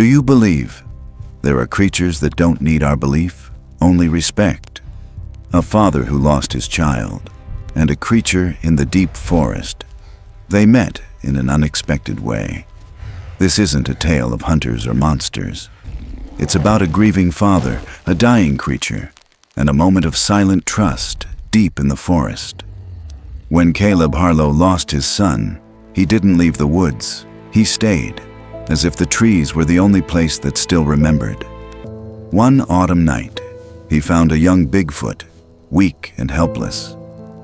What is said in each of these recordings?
Do you believe there are creatures that don't need our belief, only respect? A father who lost his child, and a creature in the deep forest. They met in an unexpected way. This isn't a tale of hunters or monsters. It's about a grieving father, a dying creature, and a moment of silent trust deep in the forest. When Caleb Harlow lost his son, he didn't leave the woods. He stayed, as if the trees were the only place that still remembered. One autumn night, he found a young Bigfoot, weak and helpless.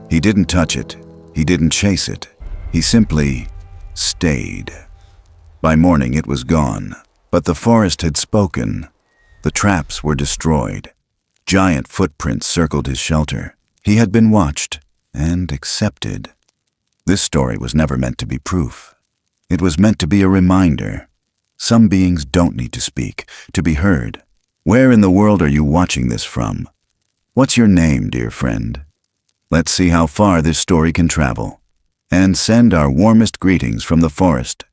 He didn't touch it. He didn't chase it. He simply stayed. By morning, it was gone, but the forest had spoken. The traps were destroyed. Giant footprints circled his shelter. He had been watched and accepted. This story was never meant to be proof. It was meant to be a reminder. Some beings don't need to speak, to be heard. Where in the world are you watching this from? What's your name, dear friend? Let's see how far this story can travel. And send our warmest greetings from the forest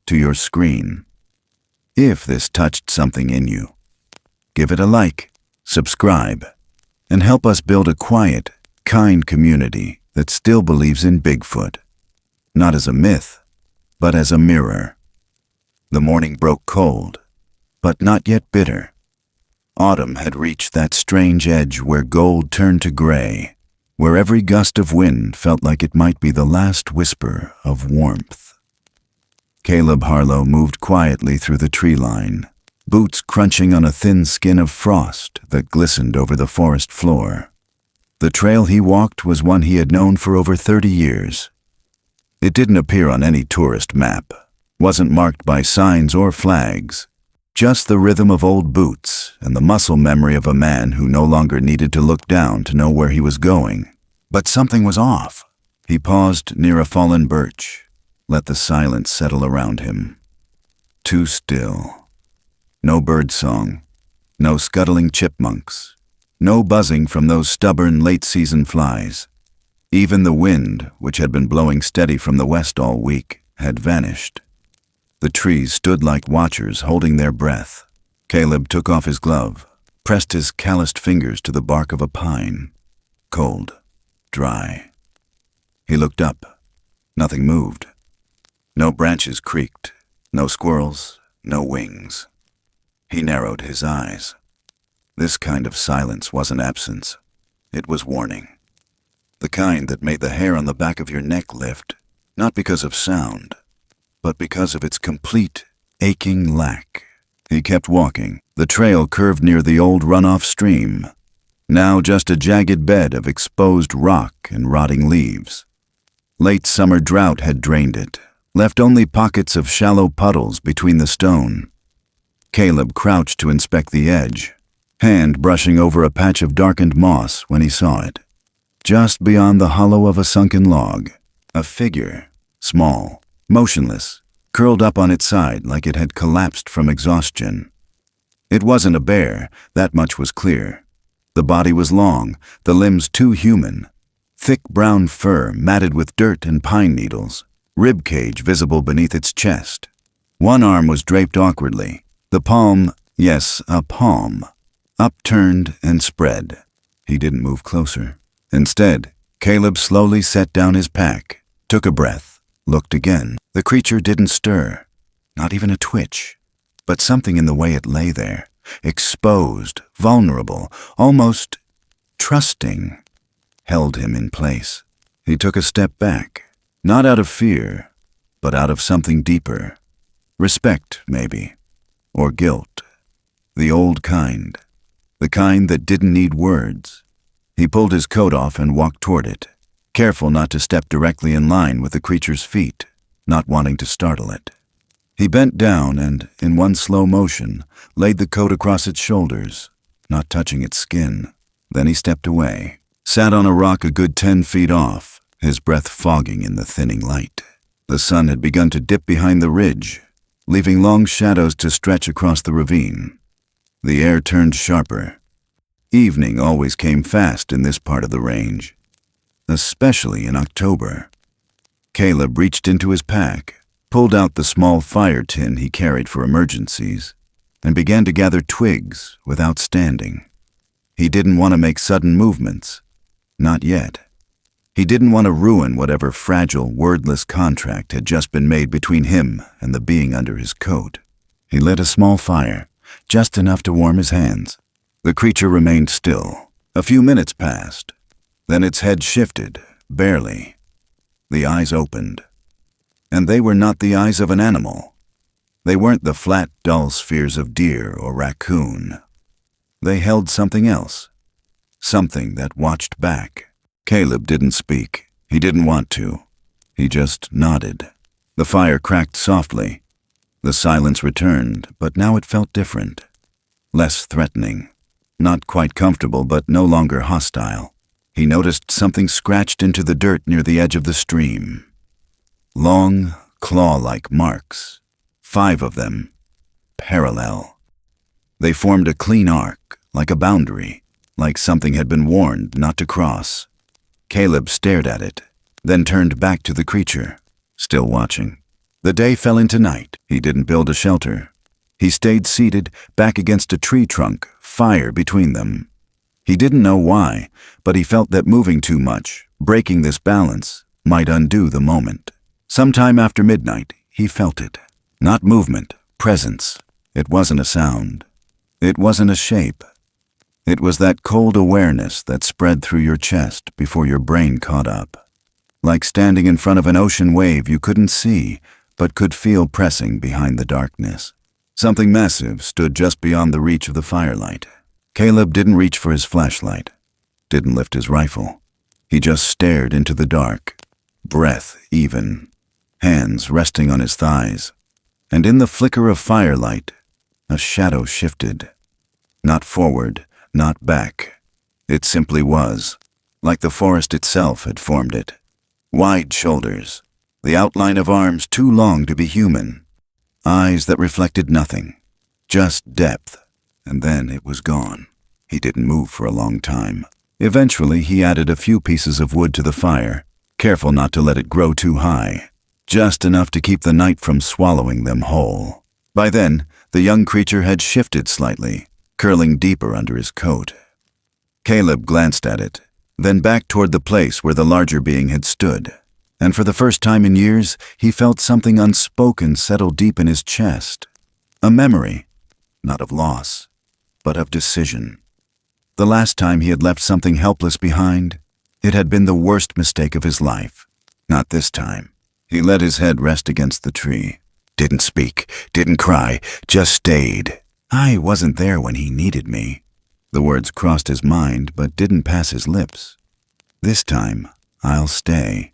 to your screen. If this touched something in you, give it a like, subscribe, and help us build a quiet, kind community that still believes in Bigfoot. Not as a myth, but as a mirror. The morning broke cold, but not yet bitter. Autumn had reached that strange edge where gold turned to gray, where every gust of wind felt like it might be the last whisper of warmth. Caleb Harlow moved quietly through the tree line, boots crunching on a thin skin of frost that glistened over the forest floor. The trail he walked was one he had known for over 30 years. It didn't appear on any tourist map, wasn't marked by signs or flags, just the rhythm of old boots and the muscle memory of a man who no longer needed to look down to know where he was going. But something was off. He paused near a fallen birch, let the silence settle around him. Too still. No birdsong, no scuttling chipmunks, no buzzing from those stubborn late-season flies. Even the wind, which had been blowing steady from the west all week, had vanished. The trees stood like watchers holding their breath. Caleb took off his glove, pressed his calloused fingers to the bark of a pine. Cold, dry. He looked up. Nothing moved. No branches creaked, no squirrels, no wings. He narrowed his eyes. This kind of silence wasn't absence. It was warning. The kind that made the hair on the back of your neck lift, not because of sound, but because of its complete, aching lack. He kept walking. The trail curved near the old runoff stream, now just a jagged bed of exposed rock and rotting leaves. Late summer drought had drained it, left only pockets of shallow puddles between the stone. Caleb crouched to inspect the edge, hand brushing over a patch of darkened moss when he saw it. Just beyond the hollow of a sunken log, a figure, small, motionless, curled up on its side like it had collapsed from exhaustion. It wasn't a bear, that much was clear. The body was long, the limbs too human. Thick brown fur matted with dirt and pine needles, rib cage visible beneath its chest. One arm was draped awkwardly, the palm, yes, a palm, upturned and spread. He didn't move closer. Instead, Caleb slowly set down his pack, took a breath, looked again. The creature didn't stir, not even a twitch, but something in the way it lay there, exposed, vulnerable, almost trusting, held him in place. He took a step back, not out of fear, but out of something deeper. Respect, maybe, or guilt. The old kind, the kind that didn't need words. He pulled his coat off and walked toward it, careful not to step directly in line with the creature's feet, not wanting to startle it. He bent down and, in one slow motion, laid the coat across its shoulders, not touching its skin. Then he stepped away, sat on a rock a good 10 feet off, his breath fogging in the thinning light. The sun had begun to dip behind the ridge, leaving long shadows to stretch across the ravine. The air turned sharper. Evening always came fast in this part of the range, especially in October. Caleb reached into his pack, pulled out the small fire tin he carried for emergencies. and began to gather twigs without standing. He didn't want to make sudden movements. Not yet. He didn't want to ruin whatever fragile, wordless contract had just been made between him and the being under his coat. He lit a small fire, just enough to warm his hands. The creature remained still. A few minutes passed. Then its head shifted, barely. The eyes opened. And they were not the eyes of an animal. They weren't the flat, dull spheres of deer or raccoon. They held something else. Something that watched back. Caleb didn't speak. He didn't want to. He just nodded. The fire cracked softly. The silence returned, but now it felt different. Less threatening. Not quite comfortable, but no longer hostile. He noticed something scratched into the dirt near the edge of the stream. Long, claw-like marks. 5 of them. Parallel. They formed a clean arc, like a boundary, like something had been warned not to cross. Caleb stared at it, then turned back to the creature, still watching. The day fell into night. He didn't build a shelter. He stayed seated, back against a tree trunk, fire between them. He didn't know why, but he felt that moving too much, breaking this balance, might undo the moment. Sometime after midnight, he felt it. Not movement, presence. It wasn't a sound. It wasn't a shape. It was that cold awareness that spread through your chest before your brain caught up. Like standing in front of an ocean wave you couldn't see, but could feel pressing behind the darkness. Something massive stood just beyond the reach of the firelight. Caleb didn't reach for his flashlight, didn't lift his rifle. He just stared into the dark, breath even, hands resting on his thighs. And in the flicker of firelight, a shadow shifted. Not forward, not back. It simply was, like the forest itself had formed it. Wide shoulders, the outline of arms too long to be human. Eyes that reflected nothing, just depth, and then it was gone. He didn't move for a long time. Eventually, he added a few pieces of wood to the fire, careful not to let it grow too high, just enough to keep the night from swallowing them whole. By then, the young creature had shifted slightly, curling deeper under his coat. Caleb glanced at it, then back toward the place where the larger being had stood. And for the first time in years, he felt something unspoken settle deep in his chest. A memory, not of loss, but of decision. The last time he had left something helpless behind, it had been the worst mistake of his life. Not this time. He let his head rest against the tree. Didn't speak, didn't cry, just stayed. I wasn't there when he needed me. The words crossed his mind, but didn't pass his lips. This time, I'll stay.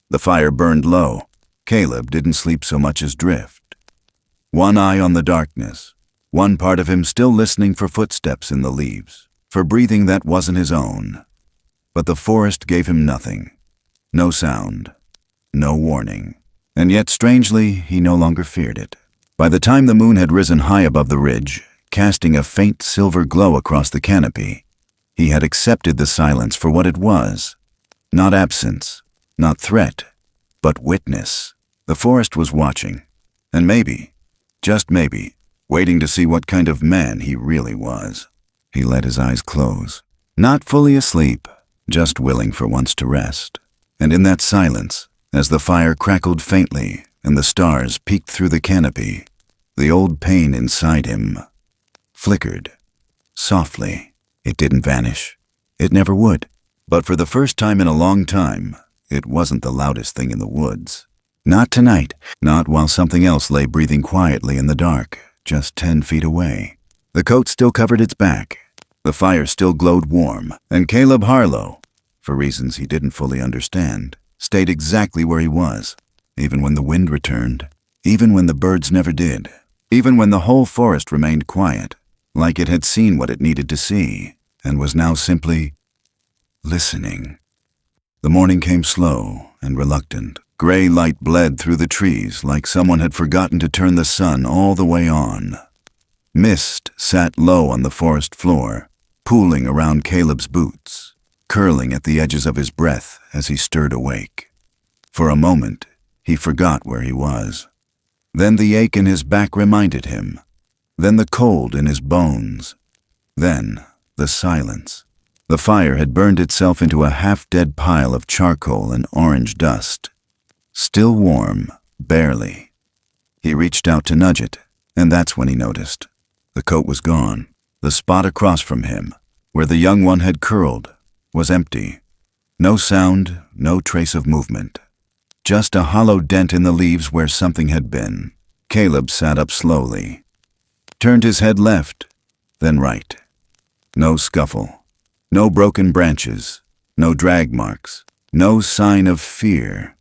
The fire burned low. Caleb didn't sleep so much as drift. One eye on the darkness, one part of him still listening for footsteps in the leaves, for breathing that wasn't his own. But the forest gave him nothing. No sound, no warning. And yet, strangely, he no longer feared it. By the time the moon had risen high above the ridge, casting a faint silver glow across the canopy, he had accepted the silence for what it was. Not absence, not threat, but witness. The forest was watching, and maybe, just maybe, waiting to see what kind of man he really was. He let his eyes close, not fully asleep, just willing for once to rest. And in that silence, as the fire crackled faintly and the stars peeked through the canopy, the old pain inside him flickered, softly. It didn't vanish. It never would. But for the first time in a long time, it wasn't the loudest thing in the woods. Not tonight, not while something else lay breathing quietly in the dark, just 10 feet away. The coat still covered its back. The fire still glowed warm, and Caleb Harlow, for reasons he didn't fully understand, stayed exactly where he was, even when the wind returned, even when the birds never did, even when the whole forest remained quiet, like it had seen what it needed to see, and was now simply listening. The morning came slow and reluctant. Gray light bled through the trees like someone had forgotten to turn the sun all the way on. Mist sat low on the forest floor, pooling around Caleb's boots, curling at the edges of his breath as he stirred awake. For a moment, he forgot where he was. Then the ache in his back reminded him. then the cold in his bones, then the silence. The fire had burned itself into a half-dead pile of charcoal and orange dust. Still warm, barely. He reached out to nudge it, and that's when he noticed. The coat was gone. The spot across from him, where the young one had curled, was empty. No sound, no trace of movement. Just a hollow dent in the leaves where something had been. Caleb sat up slowly, turned his head left, then right. No scuffle. No broken branches, no drag marks, no sign of fear.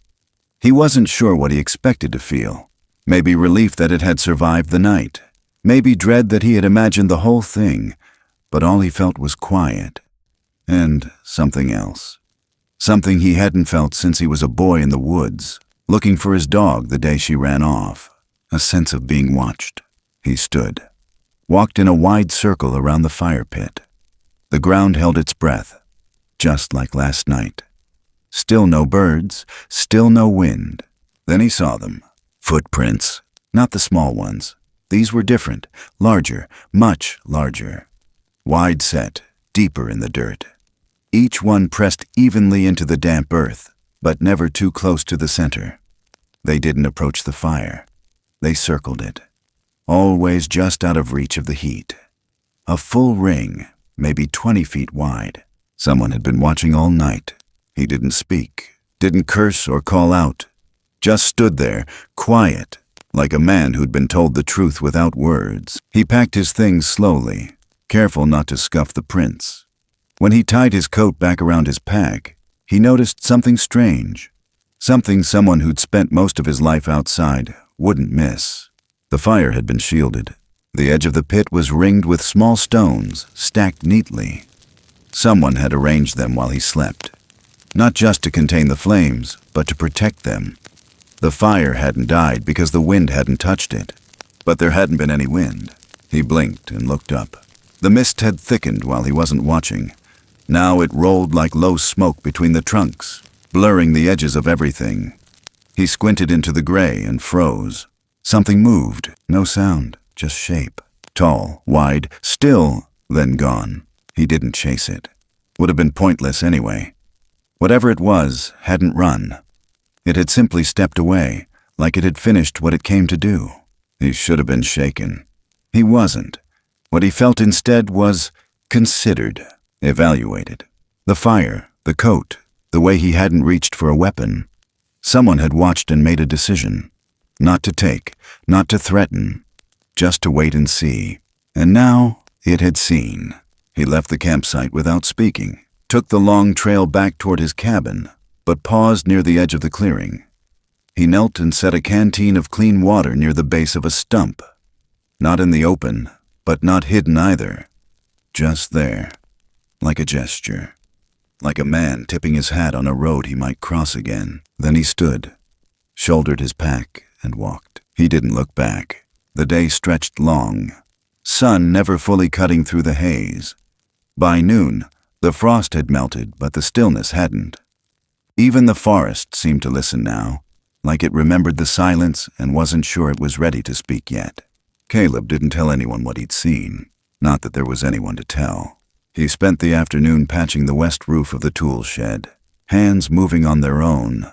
He wasn't sure what he expected to feel. Maybe relief that it had survived the night. Maybe dread that he had imagined the whole thing, but all he felt was quiet. And something else. Something he hadn't felt since he was a boy in the woods, looking for his dog the day she ran off. A sense of being watched. He stood, walked in a wide circle around the fire pit. The ground held its breath, just like last night. Still no birds, still no wind. Then he saw them. Footprints, not the small ones. These were different, larger, much larger. Wide set, deeper in the dirt. Each one pressed evenly into the damp earth, but never too close to the center. They didn't approach the fire. They circled it, always just out of reach of the heat. A full ring, maybe 20 feet wide. Someone had been watching all night. He didn't speak, didn't curse or call out. Just stood there, quiet, like a man who'd been told the truth without words. He packed his things slowly, careful not to scuff the prints. When he tied his coat back around his pack, he noticed something strange. Something someone who'd spent most of his life outside wouldn't miss. The fire had been shielded. The edge of the pit was ringed with small stones, stacked neatly. Someone had arranged them while he slept. Not just to contain the flames, but to protect them. The fire hadn't died because the wind hadn't touched it. But there hadn't been any wind. He blinked and looked up. The mist had thickened while he wasn't watching. Now it rolled like low smoke between the trunks, blurring the edges of everything. He squinted into the gray and froze. Something moved, no sound. Just shape. Tall, wide, still, then gone. He didn't chase it. Would have been pointless anyway. Whatever it was hadn't run. It had simply stepped away, like it had finished what it came to do. He should have been shaken. He wasn't. What he felt instead was considered, evaluated. The fire, the coat, the way he hadn't reached for a weapon. Someone had watched and made a decision. Not to take, not to threaten. Just to wait and see. And now it had seen. He left the campsite without speaking, took the long trail back toward his cabin, but paused near the edge of the clearing. He knelt and set a canteen of clean water near the base of a stump. Not in the open, but not hidden either. Just there, like a gesture. Like a man tipping his hat on a road he might cross again. Then he stood, shouldered his pack, and walked. He didn't look back. The day stretched long, sun never fully cutting through the haze. By noon, the frost had melted, but the stillness hadn't. Even the forest seemed to listen now, like it remembered the silence and wasn't sure it was ready to speak yet. Caleb didn't tell anyone what he'd seen, not that there was anyone to tell. He spent the afternoon patching the west roof of the tool shed, hands moving on their own,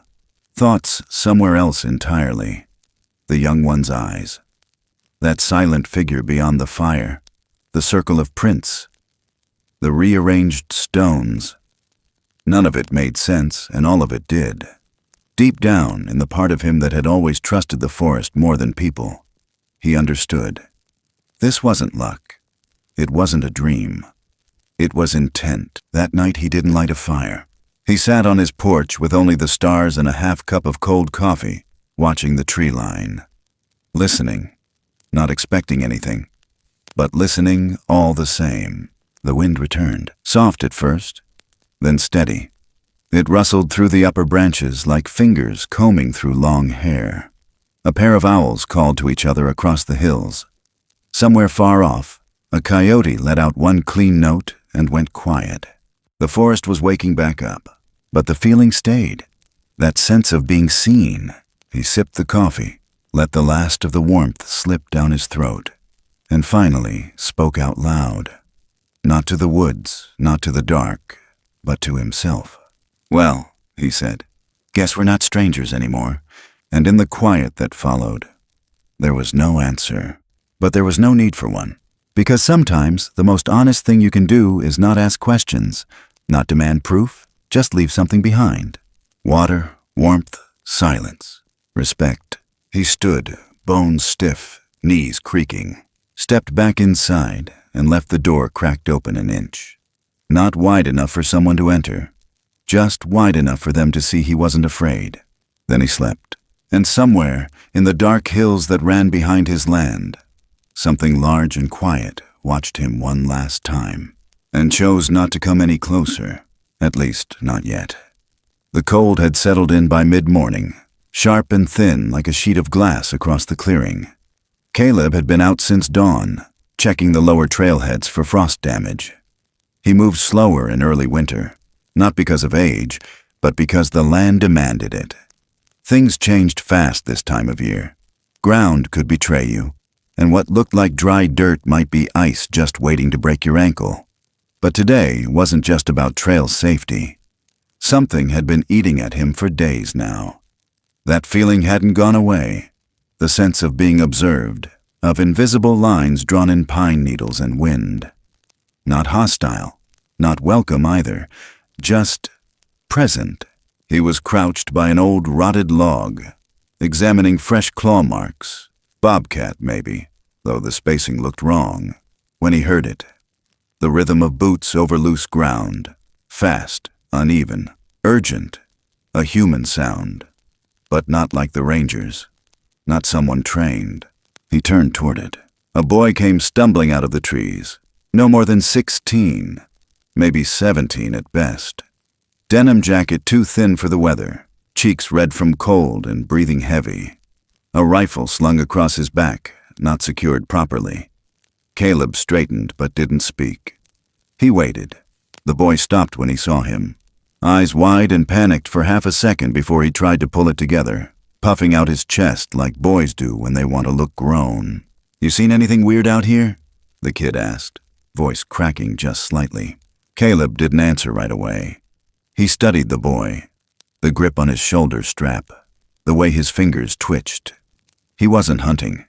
thoughts somewhere else entirely. The young one's eyes. That silent figure beyond the fire, the circle of prints, the rearranged stones. None of it made sense, and all of it did. Deep down, in the part of him that had always trusted the forest more than people, he understood. This wasn't luck. It wasn't a dream. It was intent. That night he didn't light a fire. He sat on his porch with only the stars and a half cup of cold coffee, watching the tree line. Listening. Not expecting anything, but listening all the same. The wind returned, soft at first, then steady. It rustled through the upper branches like fingers combing through long hair. A pair of owls called to each other across the hills. Somewhere far off, a coyote let out one clean note and went quiet. The forest was waking back up, but the feeling stayed. That sense of being seen. He sipped the coffee, let the last of the warmth slip down his throat. and finally spoke out loud. Not to the woods, not to the dark, but to himself. "Well," he said, "guess we're not strangers anymore." And in the quiet that followed, there was no answer. But there was no need for one. Because sometimes the most honest thing you can do is not ask questions, not demand proof, just leave something behind. Water, warmth, silence, respect. He stood, bones stiff, knees creaking, stepped back inside, and left the door cracked open an inch. Not wide enough for someone to enter, just wide enough for them to see he wasn't afraid. Then he slept. And somewhere, in the dark hills that ran behind his land, something large and quiet watched him one last time, and chose not to come any closer, at least not yet. The cold had settled in by mid-morning, sharp and thin like a sheet of glass across the clearing. Caleb had been out since dawn, checking the lower trailheads for frost damage. He moved slower in early winter, not because of age, but because the land demanded it. Things changed fast this time of year. Ground could betray you, and what looked like dry dirt might be ice just waiting to break your ankle. But today wasn't just about trail safety. Something had been eating at him for days now. That feeling hadn't gone away. The sense of being observed, of invisible lines drawn in pine needles and wind. Not hostile, not welcome either, just present. He was crouched by an old rotted log, examining fresh claw marks, bobcat maybe, though the spacing looked wrong, when he heard it. The rhythm of boots over loose ground, fast, uneven, urgent, a human sound, but not like the rangers, not someone trained. He turned toward it. A boy came stumbling out of the trees, no more than 16, maybe 17 at best. Denim jacket too thin for the weather, cheeks red from cold and breathing heavy. A rifle slung across his back, not secured properly. Caleb straightened but didn't speak. He waited. The boy stopped when he saw him, eyes wide and panicked for half a second before he tried to pull it together, puffing out his chest like boys do when they want to look grown. "You seen anything weird out here?" the kid asked, voice cracking just slightly. Caleb didn't answer right away. He studied the boy, the grip on his shoulder strap, the way his fingers twitched. He wasn't hunting.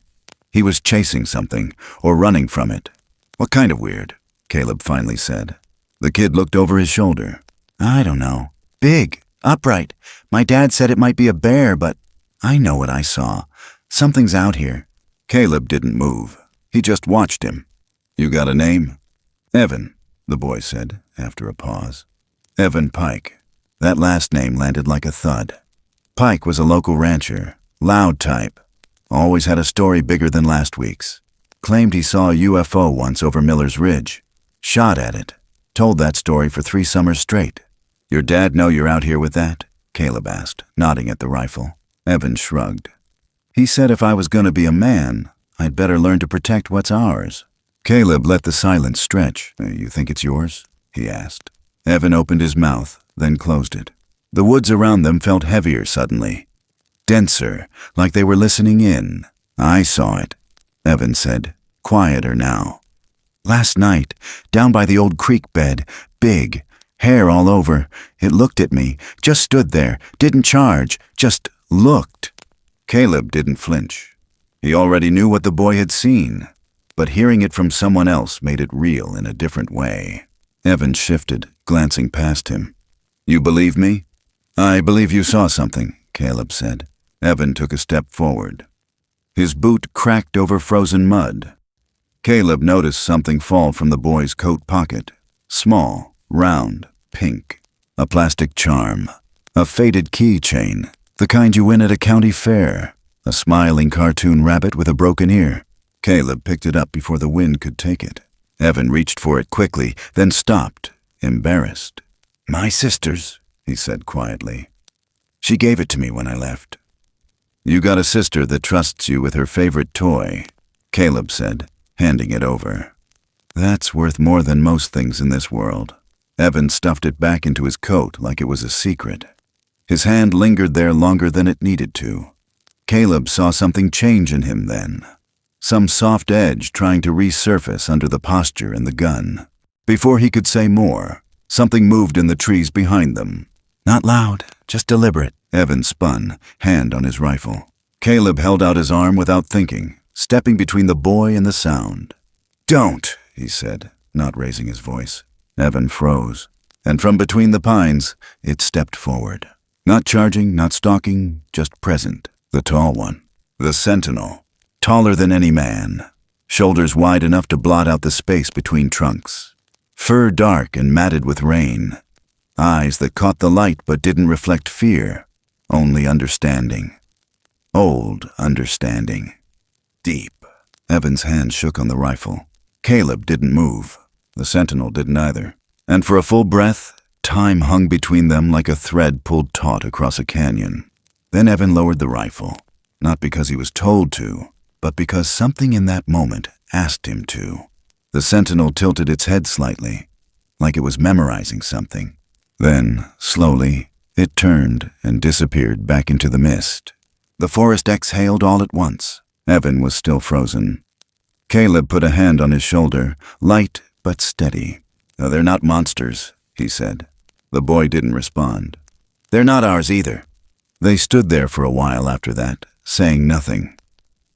He was chasing something, or running from it. "What kind of weird?" Caleb finally said. The kid looked over his shoulder. "I don't know. Big, upright. My dad said it might be a bear, but I know what I saw. Something's out here." Caleb didn't move. He just watched him. "You got a name?" "Evan," the boy said, after a pause. Evan Pike. That last name landed like a thud. Pike was a local rancher, loud type. Always had a story bigger than last week's. Claimed he saw a UFO once over Miller's Ridge. Shot at it. Told that story for 3 summers straight. "Your dad know you're out here with that?" Caleb asked, nodding at the rifle. Evan shrugged. "He said if I was going to be a man, I'd better learn to protect what's ours." Caleb let the silence stretch. "You think it's yours?" he asked. Evan opened his mouth, then closed it. The woods around them felt heavier suddenly. Denser, like they were listening in. "I saw it," Evan said, quieter now. "Last night, down by the old creek bed, big, hair all over. It looked at me, just stood there, didn't charge, just looked." Caleb didn't flinch. He already knew what the boy had seen, but hearing it from someone else made it real in a different way. Evan shifted, glancing past him. "You believe me?" "I believe you saw something," Caleb said. Evan took a step forward. His boot cracked over frozen mud. Caleb noticed something fall from the boy's coat pocket. Small, round, pink. A plastic charm. A faded keychain, the kind you win at a county fair. A smiling cartoon rabbit with a broken ear. Caleb picked it up before the wind could take it. Evan reached for it quickly, then stopped, embarrassed. "My sister's," he said quietly. "She gave it to me when I left." "You got a sister that trusts you with her favorite toy," Caleb said, handing it over. "That's worth more than most things in this world." Evan stuffed it back into his coat like it was a secret. His hand lingered there longer than it needed to. Caleb saw something change in him then. some soft edge trying to resurface under the posture and the gun. Before he could say more, something moved in the trees behind them. Not loud, just deliberate. Evan spun, hand on his rifle. Caleb held out his arm without thinking, stepping between the boy and the sound. "Don't," he said, not raising his voice. Evan froze, and from between the pines, it stepped forward. Not charging, not stalking, just present. The tall one. The sentinel. Taller than any man. Shoulders wide enough to blot out the space between trunks. Fur dark and matted with rain. Eyes that caught the light but didn't reflect fear, only understanding. Old understanding. Deep. Evan's hand shook on the rifle. Caleb didn't move. The sentinel didn't either. And for a full breath, time hung between them like a thread pulled taut across a canyon. Then Evan lowered the rifle, not because he was told to, but because something in that moment asked him to. The sentinel tilted its head slightly, like it was memorizing something. Then, slowly, it turned and disappeared back into the mist. The forest exhaled all at once. Evan was still frozen. Caleb put a hand on his shoulder, light but steady. "They're not monsters," he said. The boy didn't respond. "They're not ours either." They stood there for a while after that, saying nothing.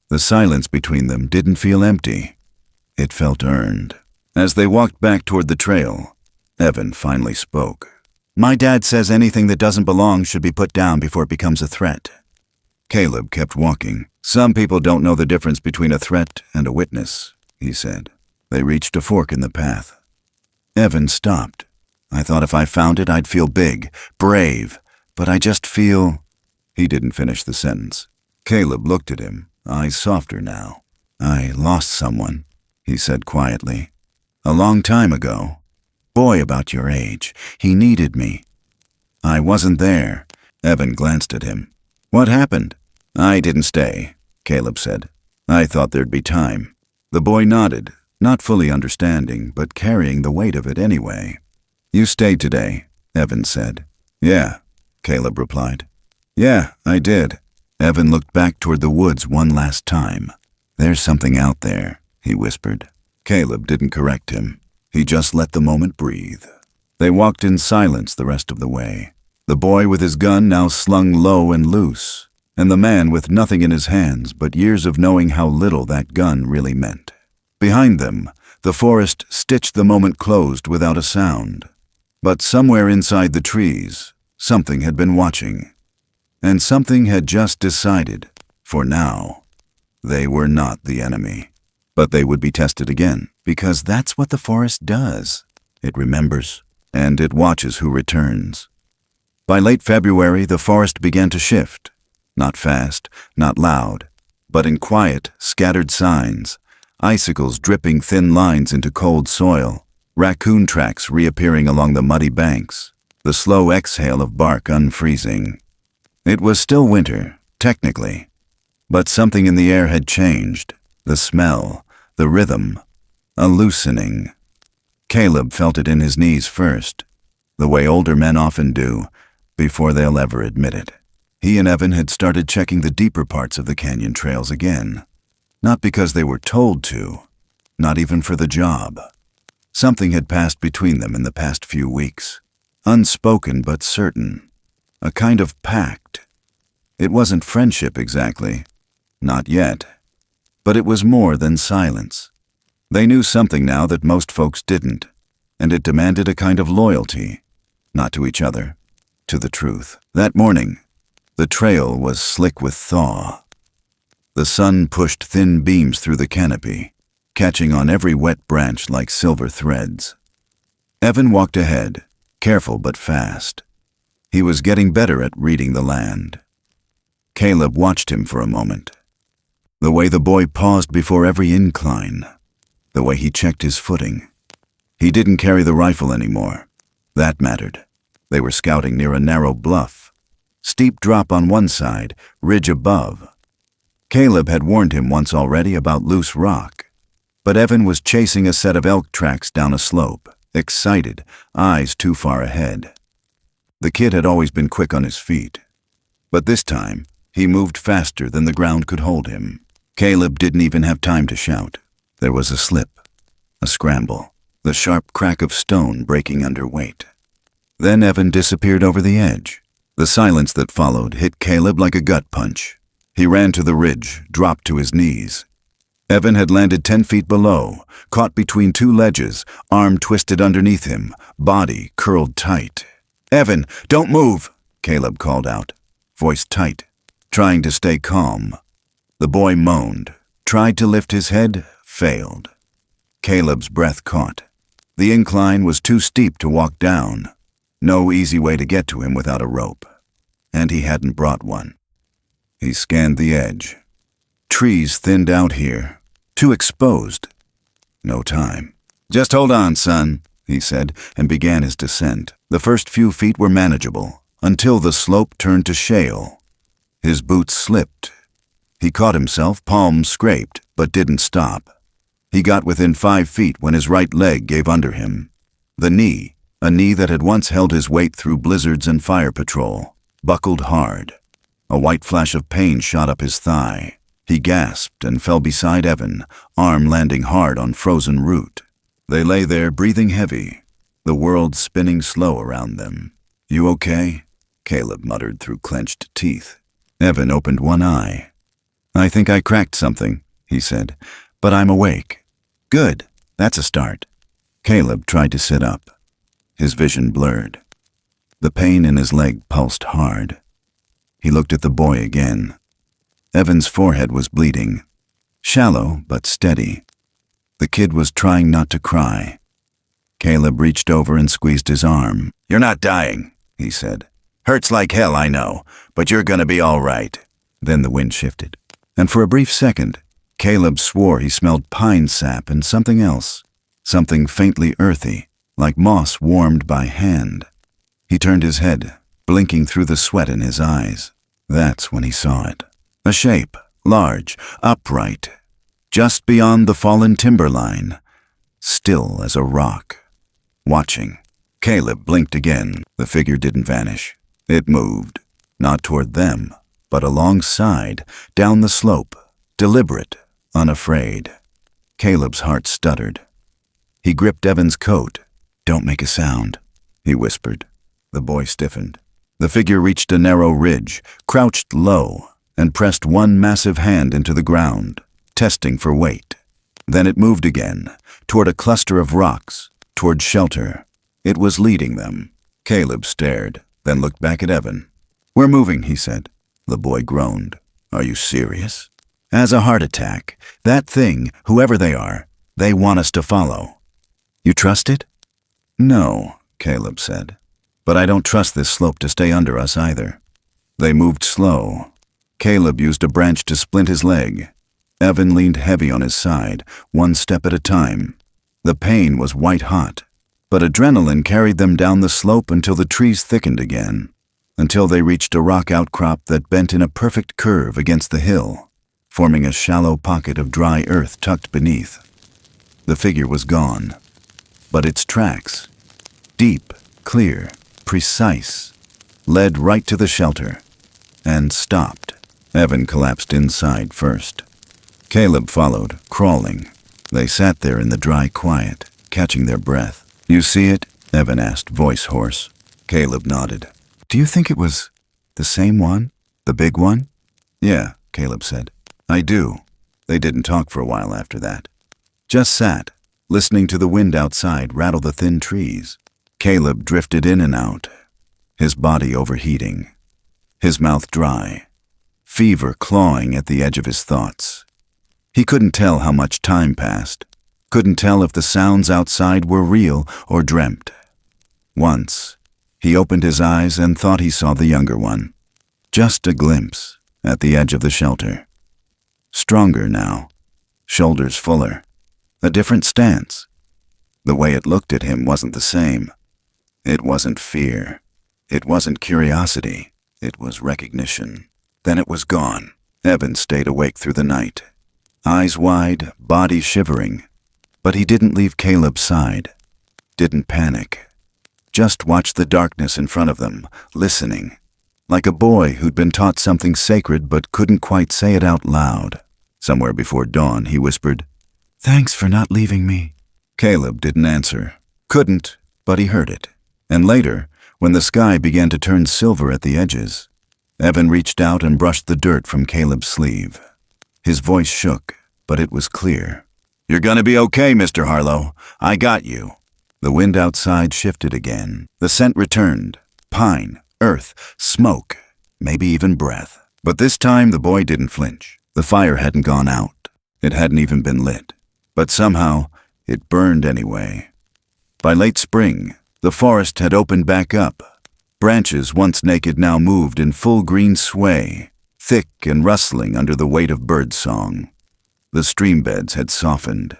The silence between them didn't feel empty. It felt earned. As they walked back toward the trail, Evan finally spoke. "My dad says anything that doesn't belong should be put down before it becomes a threat." Caleb kept walking. "Some people don't know the difference between a threat and a witness," he said. They reached a fork in the path. Evan stopped. "I thought if I found it, I'd feel big, brave, but I just feel—" He didn't finish the sentence. Caleb looked at him, eyes softer now. "I lost someone," he said quietly. "A long time ago. Boy about your age. He needed me. I wasn't there." Evan glanced at him. "What happened?" "I didn't stay," Caleb said. "I thought there'd be time." The boy nodded, not fully understanding, but carrying the weight of it anyway. "You stayed today," Evan said. "Yeah," Caleb replied. "Yeah, I did." Evan looked back toward the woods one last time. "There's something out there," he whispered. Caleb didn't correct him. He just let the moment breathe. They walked in silence the rest of the way. The boy with his gun now slung low and loose, and the man with nothing in his hands but years of knowing how little that gun really meant. Behind them, the forest stitched the moment closed without a sound. But somewhere inside the trees, something had been watching. And something had just decided, for now, they were not the enemy. But they would be tested again, because that's what the forest does. It remembers, and it watches who returns. By late February, the forest began to shift. Not fast, not loud, but in quiet, scattered signs. Icicles dripping thin lines into cold soil. Raccoon tracks reappearing along the muddy banks. The slow exhale of bark unfreezing. It was still winter, technically. But something in the air had changed. The smell, the rhythm, a loosening. Caleb felt it in his knees first, the way older men often do, before they'll ever admit it. He and Evan had started checking the deeper parts of the canyon trails again. Not because they were told to, not even for the job. Something had passed between them in the past few weeks. Unspoken but certain. A kind of pact. It wasn't friendship exactly. Not yet. But it was more than silence. They knew something now that most folks didn't, and it demanded a kind of loyalty. Not to each other, to the truth. That morning, the trail was slick with thaw. The sun pushed thin beams through the canopy, catching on every wet branch like silver threads. Evan walked ahead, careful but fast. He was getting better at reading the land. Caleb watched him for a moment. The way the boy paused before every incline. The way he checked his footing. He didn't carry the rifle anymore. That mattered. They were scouting near a narrow bluff. Steep drop on one side, ridge above. Caleb had warned him once already about loose rock. But Evan was chasing a set of elk tracks down a slope, excited, eyes too far ahead. The kid had always been quick on his feet. But this time, he moved faster than the ground could hold him. Caleb didn't even have time to shout. There was a slip, a scramble, the sharp crack of stone breaking under weight. Then Evan disappeared over the edge. The silence that followed hit Caleb like a gut punch. He ran to the ridge, dropped to his knees. Evan had landed 10 feet below, caught between two ledges, arm twisted underneath him, body curled tight. "Evan, don't move!" Caleb called out, voice tight, trying to stay calm. The boy moaned, tried to lift his head, failed. Caleb's breath caught. The incline was too steep to walk down. No easy way to get to him without a rope. And he hadn't brought one. He scanned the edge. Trees thinned out here, too exposed. No time. "Just hold on, son," he said, and began his descent. The first few feet were manageable, until the slope turned to shale. His boots slipped. He caught himself, palms scraped, but didn't stop. He got within 5 feet when his right leg gave under him. The knee, a knee that had once held his weight through blizzards and fire patrol, buckled hard. A white flash of pain shot up his thigh. He gasped and fell beside Evan, arm landing hard on frozen root. They lay there breathing heavy, the world spinning slow around them. "You okay?" Caleb muttered through clenched teeth. Evan opened one eye. "I think I cracked something," he said, "but I'm awake." "Good, that's a start." Caleb tried to sit up. His vision blurred. The pain in his leg pulsed hard. He looked at the boy again. Evan's forehead was bleeding, shallow but steady. The kid was trying not to cry. Caleb reached over and squeezed his arm. "You're not dying," he said. "Hurts like hell, I know, but you're gonna be all right." Then the wind shifted, and for a brief second, Caleb swore he smelled pine sap and something else, something faintly earthy, like moss warmed by hand. He turned his head, blinking through the sweat in his eyes. That's when he saw it. A shape, large, upright, just beyond the fallen timberline, still as a rock, watching. Caleb blinked again. The figure didn't vanish. It moved, not toward them, but alongside, down the slope, deliberate, unafraid. Caleb's heart stuttered. He gripped Evan's coat. "Don't make a sound," he whispered. The boy stiffened. The figure reached a narrow ridge, crouched low, and pressed one massive hand into the ground, testing for weight. Then it moved again, toward a cluster of rocks, toward shelter. It was leading them. Caleb stared, then looked back at Evan. "We're moving," he said. The boy groaned. "Are you serious?" "As a heart attack. That thing, whoever they are, they want us to follow." "You trust it?" "No," Caleb said. "But I don't trust this slope to stay under us either." They moved slow. Caleb used a branch to splint his leg. Evan leaned heavy on his side, one step at a time. The pain was white-hot, but adrenaline carried them down the slope until the trees thickened again, until they reached a rock outcrop that bent in a perfect curve against the hill, forming a shallow pocket of dry earth tucked beneath. The figure was gone, but its tracks, deep, clear, precise, led right to the shelter, and stopped. Evan collapsed inside first. Caleb followed, crawling. They sat there in the dry quiet, catching their breath. "You see it?" Evan asked, voice hoarse. Caleb nodded. "Do you think it was the same one? The big one?" "Yeah," Caleb said. "I do." They didn't talk for a while after that. Just sat, listening to the wind outside rattle the thin trees. Caleb drifted in and out, his body overheating, his mouth dry, fever clawing at the edge of his thoughts. He couldn't tell how much time passed, couldn't tell if the sounds outside were real or dreamt. Once, he opened his eyes and thought he saw the younger one. Just a glimpse at the edge of the shelter. Stronger now, shoulders fuller, a different stance. The way it looked at him wasn't the same. It wasn't fear. It wasn't curiosity. It was recognition. Then it was gone. Evan stayed awake through the night, eyes wide, body shivering. But he didn't leave Caleb's side, didn't panic. Just watched the darkness in front of them, listening, like a boy who'd been taught something sacred but couldn't quite say it out loud. Somewhere before dawn, he whispered, "Thanks for not leaving me." Caleb didn't answer. Couldn't, but he heard it. And later, when the sky began to turn silver at the edges, Evan reached out and brushed the dirt from Caleb's sleeve. His voice shook, but it was clear. "You're gonna be okay, Mr. Harlow. I got you." The wind outside shifted again. The scent returned. Pine, earth, smoke, maybe even breath. But this time the boy didn't flinch. The fire hadn't gone out. It hadn't even been lit. But somehow, it burned anyway. By late spring, the forest had opened back up. Branches once naked now moved in full green sway, thick and rustling under the weight of birdsong. The stream beds had softened.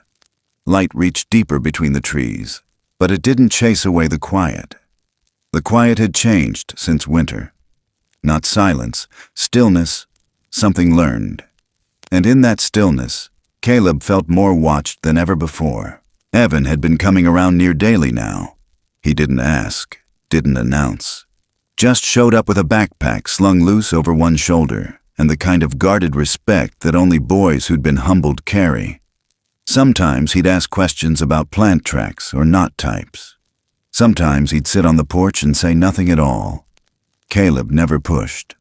Light reached deeper between the trees, but it didn't chase away the quiet. The quiet had changed since winter. Not silence, stillness, something learned. And in that stillness, Caleb felt more watched than ever before. Evan had been coming around near daily now. He didn't ask, didn't announce. Just showed up with a backpack slung loose over one shoulder, and the kind of guarded respect that only boys who'd been humbled carry. Sometimes he'd ask questions about plant tracks or knot types. Sometimes he'd sit on the porch and say nothing at all. Caleb never pushed.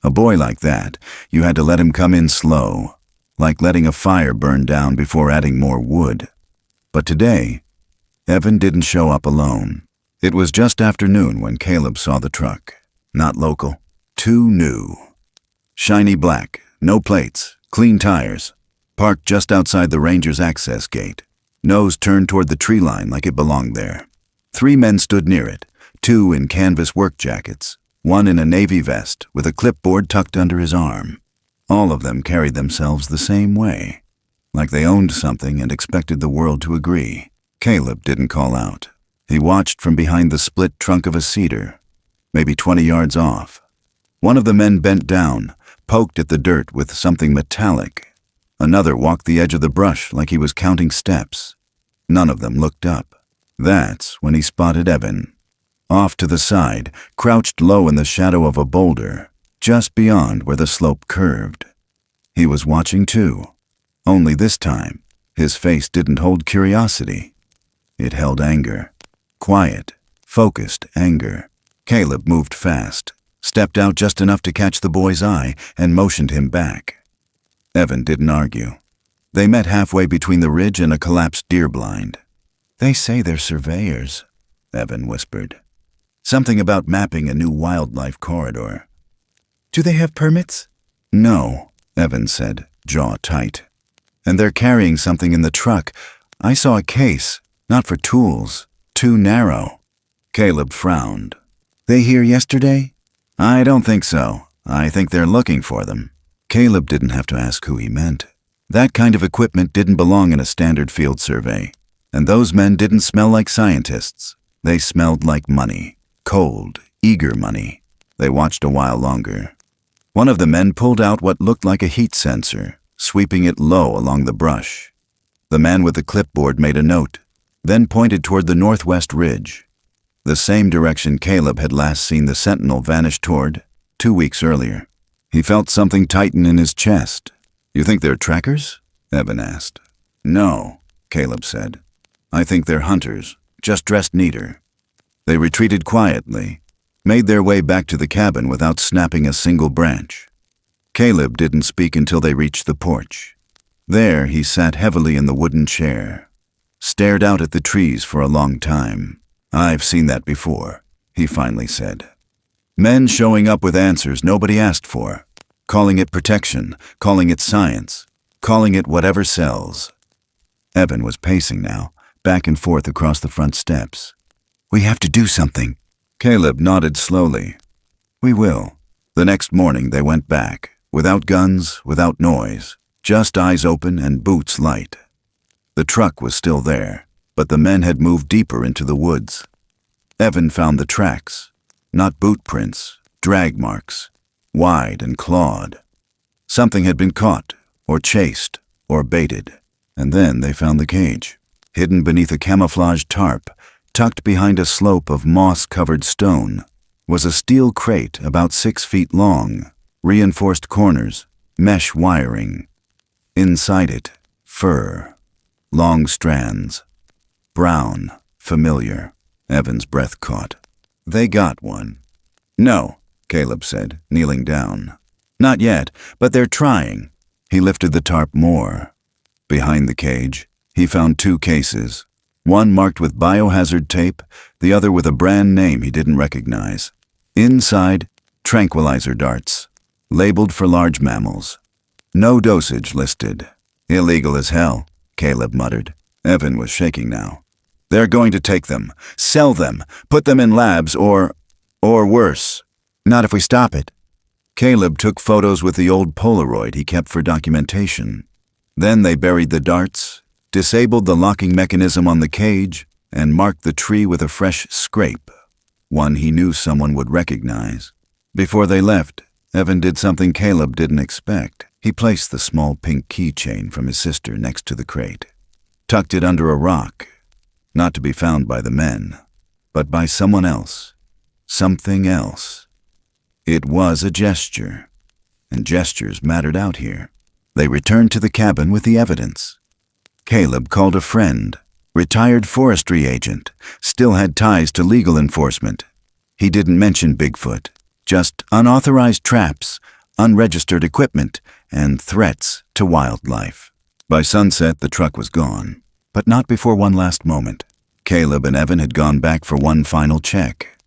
A boy like that, you had to let him come in slow, like letting a fire burn down before adding more wood. But today, Evan didn't show up alone. It was just afternoon when Caleb saw the truck. Not local. Too new. Shiny black, no plates, clean tires. Parked just outside the ranger's access gate. Nose turned toward the tree line like it belonged there. 3 men stood near it, 2 in canvas work jackets, 1 in a navy vest with a clipboard tucked under his arm. All of them carried themselves the same way, like they owned something and expected the world to agree. Caleb didn't call out. He watched from behind the split trunk of a cedar, maybe 20 yards off. One of the men bent down, poked at the dirt with something metallic. Another walked the edge of the brush like he was counting steps. None of them looked up. That's when he spotted Evan. Off to the side, crouched low in the shadow of a boulder, just beyond where the slope curved. He was watching too. Only this time, his face didn't hold curiosity. It held anger. Quiet, focused anger. Caleb moved fast, stepped out just enough to catch the boy's eye, and motioned him back. Evan didn't argue. They met halfway between the ridge and a collapsed deer blind. "They say they're surveyors," Evan whispered. "Something about mapping a new wildlife corridor." "Do they have permits?" "No," Evan said, jaw tight. "And they're carrying something in the truck. I saw a case, not for tools, too narrow." Caleb frowned. "They here yesterday?" "I don't think so. I think they're looking for them." Caleb didn't have to ask who he meant. That kind of equipment didn't belong in a standard field survey. And those men didn't smell like scientists. They smelled like money. Cold, eager money. They watched a while longer. One of the men pulled out what looked like a heat sensor, sweeping it low along the brush. The man with the clipboard made a note, then pointed toward the northwest ridge, the same direction Caleb had last seen the sentinel vanish toward 2 weeks earlier. He felt something tighten in his chest. "You think they're trackers?" Evan asked. "No," Caleb said. "I think they're hunters, just dressed neater." They retreated quietly, made their way back to the cabin without snapping a single branch. Caleb didn't speak until they reached the porch. There he sat heavily in the wooden chair, stared out at the trees for a long time. "I've seen that before," he finally said. Men showing up with answers nobody asked for, calling it protection, calling it science, calling it whatever sells. Evan was pacing now, back and forth across the front steps. "We have to do something." Caleb nodded slowly. "We will." The next morning they went back, without guns, without noise, just eyes open and boots light. The truck was still there, but the men had moved deeper into the woods. Evan found the tracks, not boot prints, drag marks, wide and clawed. Something had been caught, or chased, or baited. And then they found the cage, hidden beneath a camouflaged tarp, tucked behind a slope of moss-covered stone, was a steel crate about 6 feet long, reinforced corners, mesh wiring. Inside it, fur, long strands, brown, familiar. Evan's breath caught. They got one. No, Caleb said, kneeling down. Not yet, but they're trying. He lifted the tarp more. Behind the cage, he found 2 cases, one marked with biohazard tape, the other with a brand name he didn't recognize. Inside, tranquilizer darts, labeled for large mammals. No dosage listed. Illegal as hell, Caleb muttered. Evan was shaking now. They're going to take them, sell them, put them in labs, or worse. Not if we stop it. Caleb took photos with the old Polaroid he kept for documentation. Then they buried the darts, disabled the locking mechanism on the cage, and marked the tree with a fresh scrape, one he knew someone would recognize. Before they left, Evan did something Caleb didn't expect. He placed the small pink keychain from his sister next to the crate, tucked it under a rock, not to be found by the men, but by someone else, something else. It was a gesture, and gestures mattered out here. They returned to the cabin with the evidence. Caleb called a friend, retired forestry agent, still had ties to legal enforcement. He didn't mention Bigfoot, just unauthorized traps, unregistered equipment, and threats to wildlife. By sunset, the truck was gone, but not before one last moment. Caleb and Evan had gone back for one final check.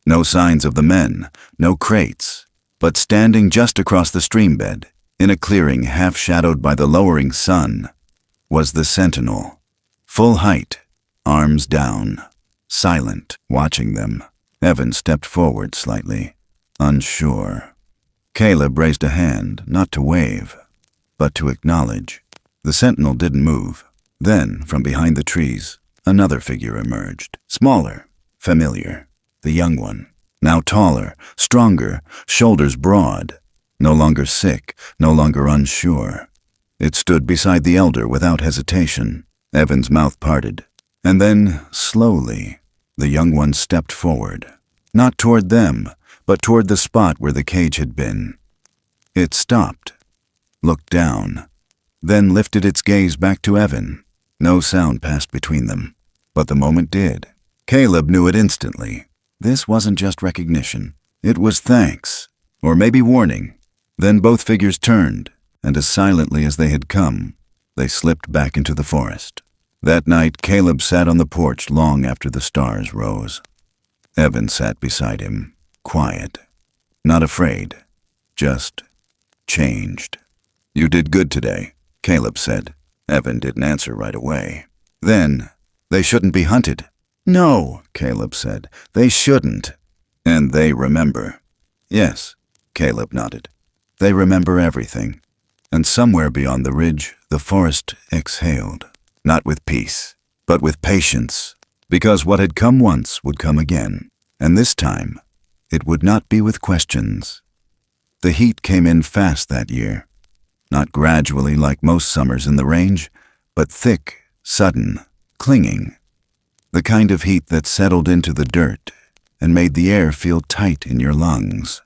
No signs of the men, no crates, but standing just across the stream bed, in a clearing half-shadowed by the lowering sun, was the sentinel. Full height, arms down, silent, watching them. Evan stepped forward slightly, unsure. Caleb raised a hand, not to wave, but to acknowledge. The sentinel didn't move. Then, from behind the trees, another figure emerged. Smaller, familiar. The young one. Now taller, stronger, shoulders broad. No longer sick, no longer unsure. It stood beside the elder without hesitation. Evan's mouth parted. And then, slowly, the young one stepped forward. Not toward them, but toward the spot where the cage had been. It stopped, looked down, then lifted its gaze back to Evan. No sound passed between them, but the moment did. Caleb knew it instantly. This wasn't just recognition. It was thanks, or maybe warning. Then both figures turned, and as silently as they had come, they slipped back into the forest. That night, Caleb sat on the porch long after the stars rose. Evan sat beside him, quiet, not afraid, just changed. You did good today, Caleb said. Evan didn't answer right away. Then, they shouldn't be hunted. No, Caleb said, they shouldn't. And they remember. Yes, Caleb nodded. They remember everything. And somewhere beyond the ridge, the forest exhaled. Not with peace, but with patience. Because what had come once would come again. And this time, it would not be with questions. The heat came in fast that year. Not gradually like most summers in the range, but thick, sudden, clinging. The kind of heat that settled into the dirt and made the air feel tight in your lungs.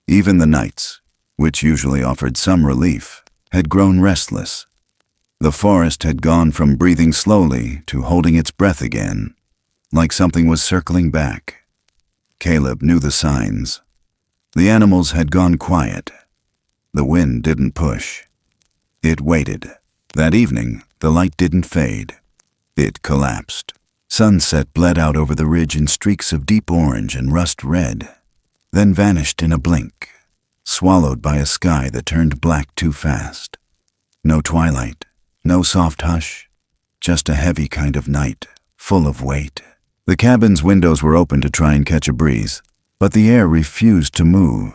Even the nights, which usually offered some relief, had grown restless. The forest had gone from breathing slowly to holding its breath again, like something was circling back. Caleb knew the signs. The animals had gone quiet. The wind didn't push. It waited. That evening, the light didn't fade. It collapsed. Sunset bled out over the ridge in streaks of deep orange and rust red, then vanished in a blink, swallowed by a sky that turned black too fast. No twilight, no soft hush, just a heavy kind of night, full of weight. The cabin's windows were open to try and catch a breeze, but the air refused to move.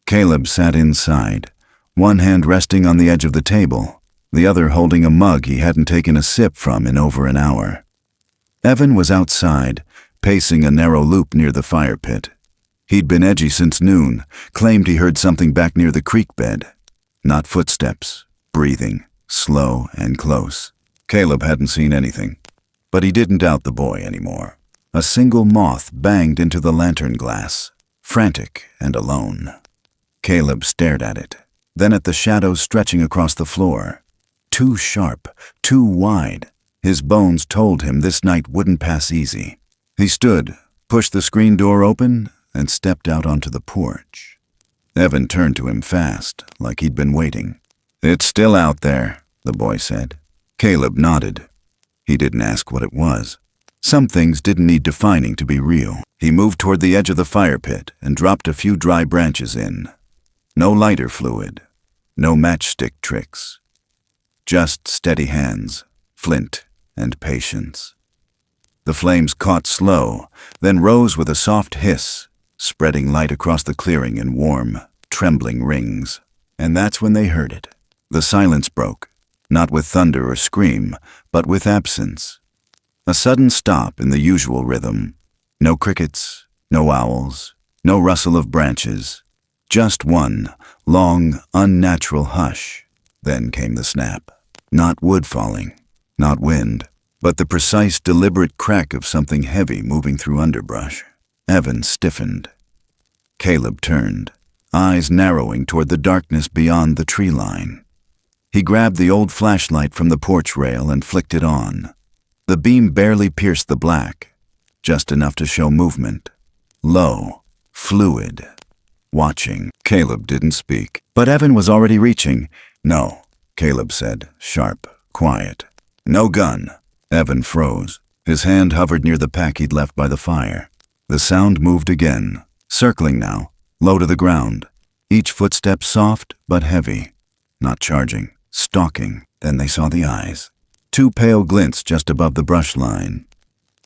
Caleb sat inside, one hand resting on the edge of the table, the other holding a mug he hadn't taken a sip from in over an hour. Evan was outside, pacing a narrow loop near the fire pit. He'd been edgy since noon, claimed he heard something back near the creek bed. Not footsteps, breathing, slow and close. Caleb hadn't seen anything, but he didn't doubt the boy anymore. A single moth banged into the lantern glass, frantic and alone. Caleb stared at it, then at the shadows stretching across the floor. Too sharp, too wide. His bones told him this night wouldn't pass easy. He stood, pushed the screen door open, and stepped out onto the porch. Evan turned to him fast, like he'd been waiting. "It's still out there," the boy said. Caleb nodded. He didn't ask what it was. Some things didn't need defining to be real. He moved toward the edge of the fire pit and dropped a few dry branches in. No lighter fluid, no matchstick tricks. Just steady hands, flint, and patience. The flames caught slow, then rose with a soft hiss, spreading light across the clearing in warm, trembling rings. And that's when they heard it. The silence broke, not with thunder or scream, but with absence. A sudden stop in the usual rhythm. No crickets, no owls, no rustle of branches. Just one long, unnatural hush. Then came the snap. Not wood falling, not wind, but the precise, deliberate crack of something heavy moving through underbrush. Evan stiffened. Caleb turned, eyes narrowing toward the darkness beyond the tree line. He grabbed the old flashlight from the porch rail and flicked it on. The beam barely pierced the black, just enough to show movement. Low, fluid, watching. Caleb didn't speak, but Evan was already reaching. "No," Caleb said, sharp, quiet. "No gun." Evan froze. His hand hovered near the pack he'd left by the fire. The sound moved again, circling now, low to the ground. Each footstep soft but heavy. Not charging, stalking. Then they saw the eyes. Two pale glints just above the brush line.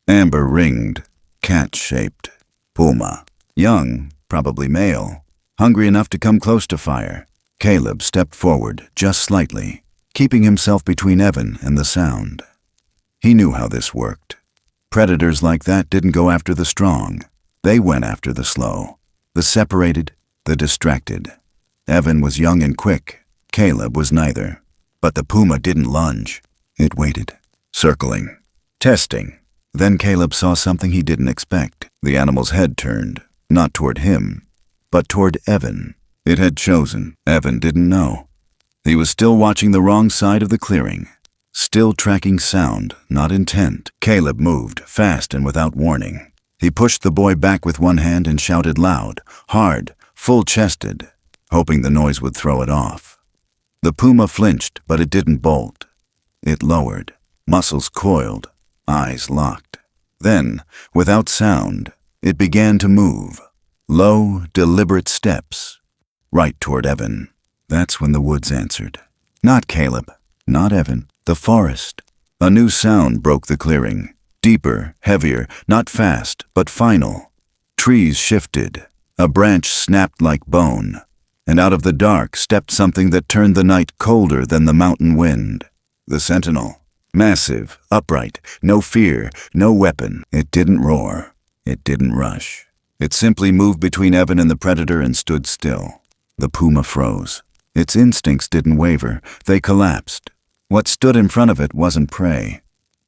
Amber ringed, cat-shaped. Puma. Young, probably male. Hungry enough to come close to fire. Caleb stepped forward, just slightly, keeping himself between Evan and the sound. He knew how this worked. Predators like that didn't go after the strong. They went after the slow, the separated, the distracted. Evan was young and quick. Caleb was neither. But the puma didn't lunge. It waited, circling, testing. Then Caleb saw something he didn't expect. The animal's head turned, not toward him, but toward Evan. It had chosen. Evan didn't know. He was still watching the wrong side of the clearing, still tracking sound, not intent. Caleb moved, fast and without warning. He pushed the boy back with one hand and shouted loud, hard, full-chested, hoping the noise would throw it off. The puma flinched, but it didn't bolt. It lowered, muscles coiled, eyes locked. Then, without sound, it began to move. Low, deliberate steps, right toward Evan. That's when the woods answered. Not Caleb, not Evan, the forest. A new sound broke the clearing. Deeper, heavier, not fast, but final. Trees shifted. A branch snapped like bone. And out of the dark stepped something that turned the night colder than the mountain wind. The sentinel. Massive, upright, no fear, no weapon. It didn't roar. It didn't rush. It simply moved between Evan and the predator and stood still. The puma froze. Its instincts didn't waver. They collapsed. What stood in front of it wasn't prey.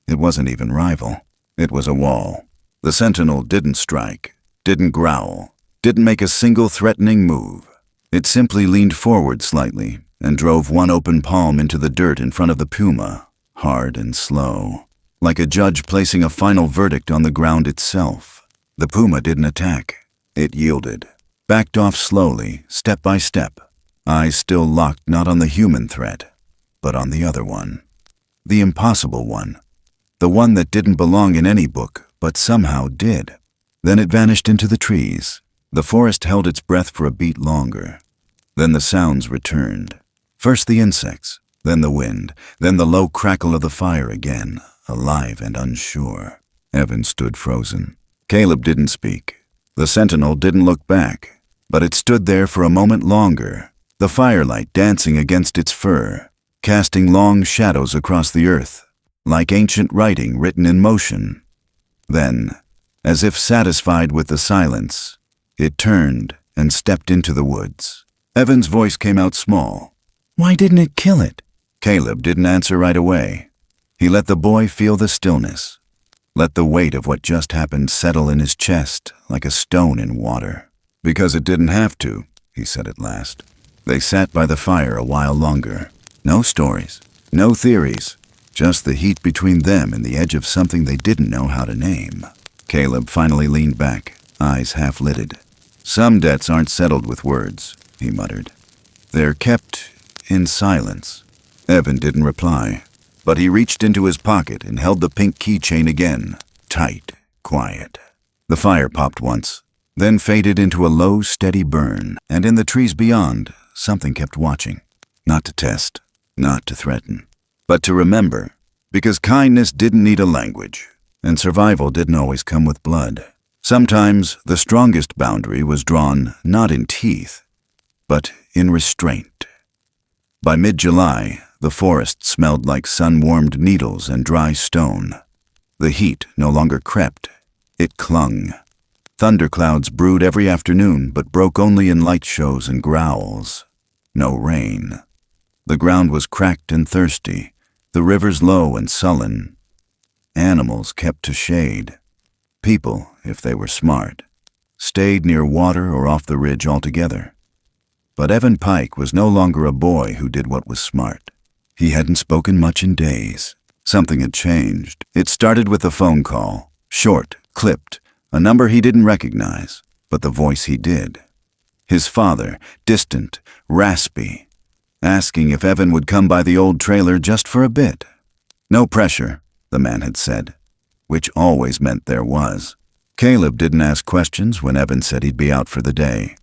It wasn't even rival. It was a wall. The sentinel didn't strike, didn't growl, didn't make a single threatening move. It simply leaned forward slightly and drove one open palm into the dirt in front of the puma, hard and slow, like a judge placing a final verdict on the ground itself. The puma didn't attack. It yielded, backed off slowly, step by step, eyes still locked not on the human threat, but on the other one. The impossible one. The one that didn't belong in any book, but somehow did. Then it vanished into the trees. The forest held its breath for a beat longer. Then the sounds returned. First the insects, then the wind, then the low crackle of the fire again, alive and unsure. Evan stood frozen. Caleb didn't speak. The sentinel didn't look back, but it stood there for a moment longer, the firelight dancing against its fur, casting long shadows across the earth, like ancient writing written in motion. Then, as if satisfied with the silence, it turned and stepped into the woods. Evan's voice came out small. "Why didn't it kill it?" Caleb didn't answer right away. He let the boy feel the stillness. Let the weight of what just happened settle in his chest like a stone in water. "Because it didn't have to," he said at last. They sat by the fire a while longer. No stories, no theories, just the heat between them and the edge of something they didn't know how to name. Caleb finally leaned back, eyes half-lidded. "Some debts aren't settled with words," he muttered. "They're kept in silence." Evan didn't reply, but he reached into his pocket and held the pink keychain again, tight, quiet. The fire popped once, then faded into a low, steady burn, and in the trees beyond, something kept watching. Not to test, not to threaten, but to remember, because kindness didn't need a language, and survival didn't always come with blood. Sometimes the strongest boundary was drawn not in teeth, but in restraint. By mid-July, the forest smelled like sun-warmed needles and dry stone. The heat no longer crept, it clung. Thunderclouds brewed every afternoon, but broke only in light shows and growls. No rain. The ground was cracked and thirsty, the rivers low and sullen. Animals kept to shade. People, if they were smart, stayed near water or off the ridge altogether. But Evan Pike was no longer a boy who did what was smart. He hadn't spoken much in days. Something had changed. It started with a phone call, short, clipped, a number he didn't recognize, but the voice he did. His father, distant, raspy, asking if Evan would come by the old trailer just for a bit. No pressure, the man had said, which always meant there was. Caleb didn't ask questions when Evan said he'd be out for the day.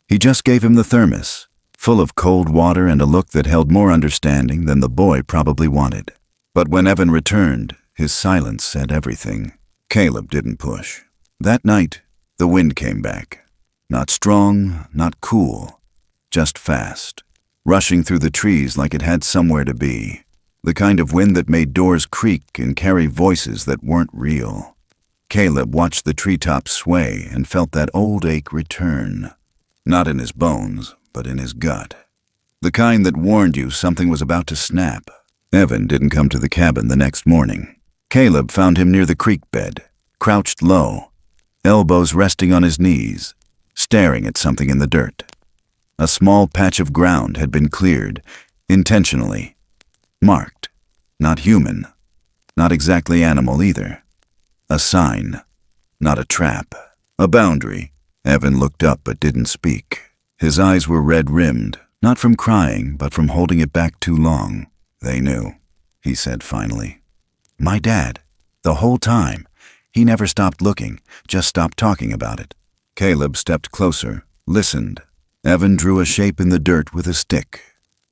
He just gave him the thermos, full of cold water and a look that held more understanding than the boy probably wanted. But when Evan returned, his silence said everything. Caleb didn't push. That night, the wind came back. Not strong, not cool, just fast, rushing through the trees like it had somewhere to be. The kind of wind that made doors creak and carry voices that weren't real. Caleb watched the treetops sway and felt that old ache return. Not in his bones, but in his gut. The kind that warned you something was about to snap. Evan didn't come to the cabin the next morning. Caleb found him near the creek bed, crouched low, elbows resting on his knees, staring at something in the dirt. A small patch of ground had been cleared, intentionally. Marked. Not human. Not exactly animal either. A sign. Not a trap. A boundary. Evan looked up but didn't speak. His eyes were red-rimmed, not from crying, but from holding it back too long. They knew, he said finally. My dad. The whole time. He never stopped looking, just stopped talking about it. Caleb stepped closer, listened. Evan drew a shape in the dirt with a stick.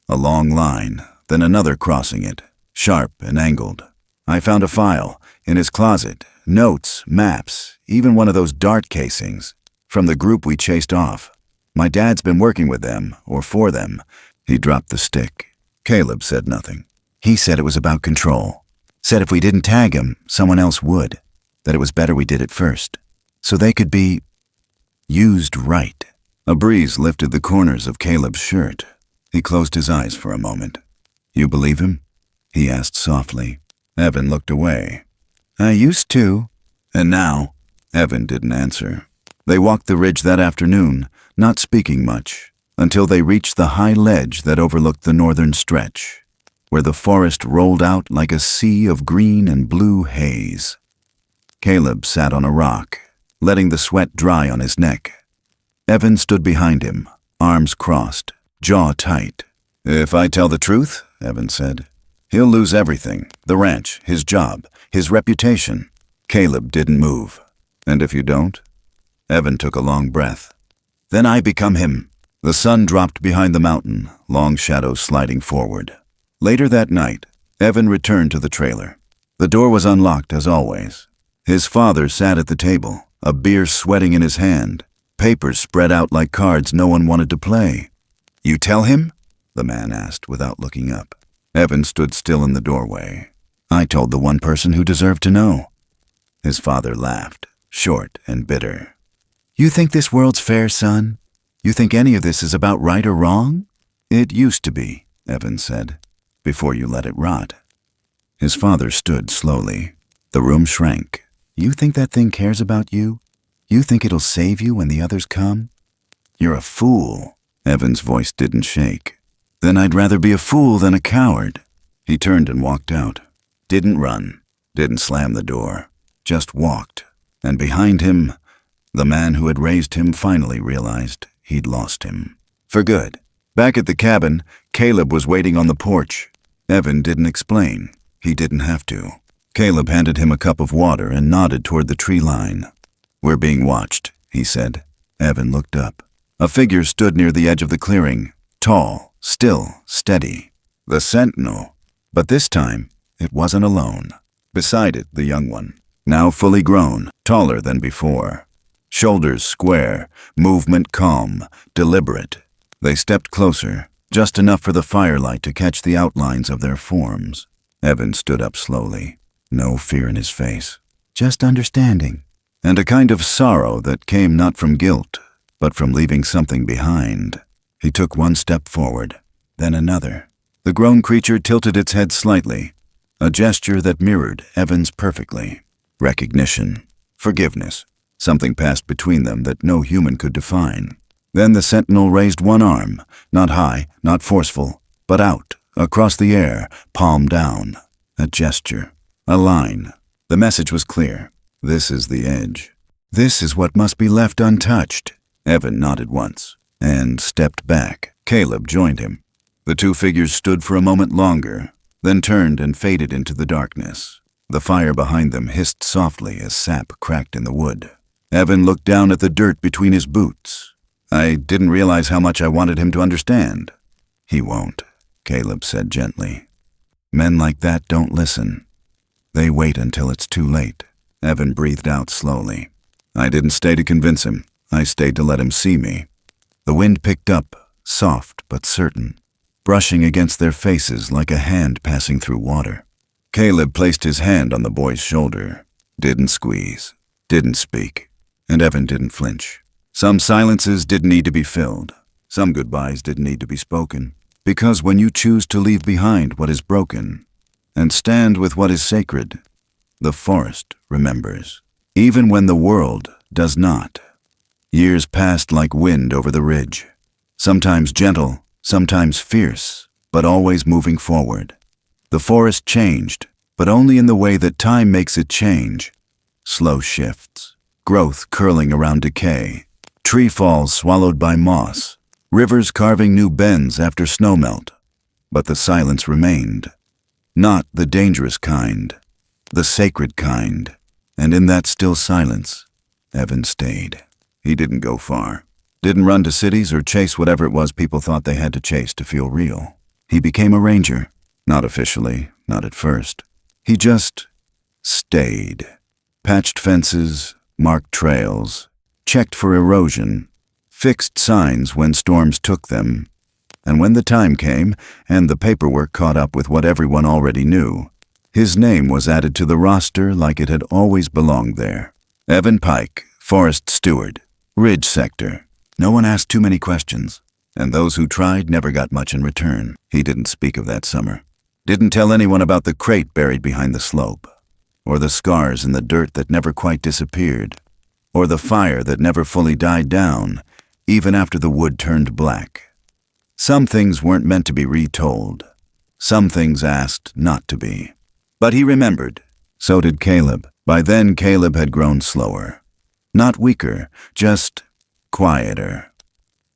A long line, then another crossing it, sharp and angled. I found a file, in his closet, notes, maps, even one of those dart casings, from the group we chased off. My dad's been working with them, or for them. He dropped the stick. Caleb said nothing. He said it was about control. Said if we didn't tag him, someone else would. That it was better we did it first. So they could be used right. A breeze lifted the corners of Caleb's shirt. He closed his eyes for a moment. You believe him? He asked softly. Evan looked away. I used to. And now? Evan didn't answer. They walked the ridge that afternoon, not speaking much, until they reached the high ledge that overlooked the northern stretch, where the forest rolled out like a sea of green and blue haze. Caleb sat on a rock, letting the sweat dry on his neck. Evan stood behind him, arms crossed, jaw tight. If I tell the truth, Evan said, he'll lose everything, the ranch, his job, his reputation. Caleb didn't move. And if you don't? Evan took a long breath. Then I become him. The sun dropped behind the mountain, long shadows sliding forward. Later that night, Evan returned to the trailer. The door was unlocked as always. His father sat at the table, a beer sweating in his hand, papers spread out like cards no one wanted to play. You tell him? The man asked without looking up. Evan stood still in the doorway. I told the one person who deserved to know. His father laughed, short and bitter. You think this world's fair, son? You think any of this is about right or wrong? It used to be, Evan said, before you let it rot. His father stood slowly. The room shrank. You think that thing cares about you? You think it'll save you when the others come? You're a fool. Evan's voice didn't shake. Then I'd rather be a fool than a coward. He turned and walked out. Didn't run. Didn't slam the door. Just walked. And behind him, the man who had raised him finally realized he'd lost him. For good. Back at the cabin, Caleb was waiting on the porch. Evan didn't explain. He didn't have to. Caleb handed him a cup of water and nodded toward the tree line. "We're being watched," he said. Evan looked up. A figure stood near the edge of the clearing, tall, still, steady. The sentinel. But this time, it wasn't alone. Beside it, the young one, now fully grown, taller than before. Shoulders square, movement calm, deliberate. They stepped closer, just enough for the firelight to catch the outlines of their forms. Evan stood up slowly, no fear in his face, just understanding, and a kind of sorrow that came not from guilt, but from leaving something behind. He took one step forward, then another. The grown creature tilted its head slightly, a gesture that mirrored Evan's perfectly. Recognition, forgiveness, something passed between them that no human could define. Then the sentinel raised one arm, not high, not forceful, but out, across the air, palm down. A gesture, a line. The message was clear. This is the edge. This is what must be left untouched. Evan nodded once, and stepped back. Caleb joined him. The two figures stood for a moment longer, then turned and faded into the darkness. The fire behind them hissed softly as sap cracked in the wood. Evan looked down at the dirt between his boots. "I didn't realize how much I wanted him to understand." "He won't," Caleb said gently. "Men like that don't listen. They wait until it's too late." Evan breathed out slowly. "I didn't stay to convince him. I stayed to let him see me." The wind picked up, soft but certain, brushing against their faces like a hand passing through water. Caleb placed his hand on the boy's shoulder. Didn't squeeze. Didn't speak. And Evan didn't flinch. Some silences didn't need to be filled. Some goodbyes didn't need to be spoken. Because when you choose to leave behind what is broken and stand with what is sacred, the forest remembers, even when the world does not. Years passed like wind over the ridge, sometimes gentle, sometimes fierce, but always moving forward. The forest changed, but only in the way that time makes it change. Slow shifts, growth curling around decay, tree falls swallowed by moss, rivers carving new bends after snowmelt. But the silence remained. Not the dangerous kind, the sacred kind. And in that still silence, Evan stayed. He didn't go far. Didn't run to cities or chase whatever it was people thought they had to chase to feel real. He became a ranger. Not officially, not at first. He just stayed. Patched fences, marked trails, checked for erosion, fixed signs when storms took them. And when the time came, and the paperwork caught up with what everyone already knew, his name was added to the roster like it had always belonged there. Evan Pike, Forest Steward, Ridge Sector. No one asked too many questions, and those who tried never got much in return. He didn't speak of that summer. Didn't tell anyone about the crate buried behind the slope, or the scars in the dirt that never quite disappeared, or the fire that never fully died down, even after the wood turned black. Some things weren't meant to be retold. Some things asked not to be. But he remembered. So did Caleb. By then, Caleb had grown slower. Not weaker, just quieter.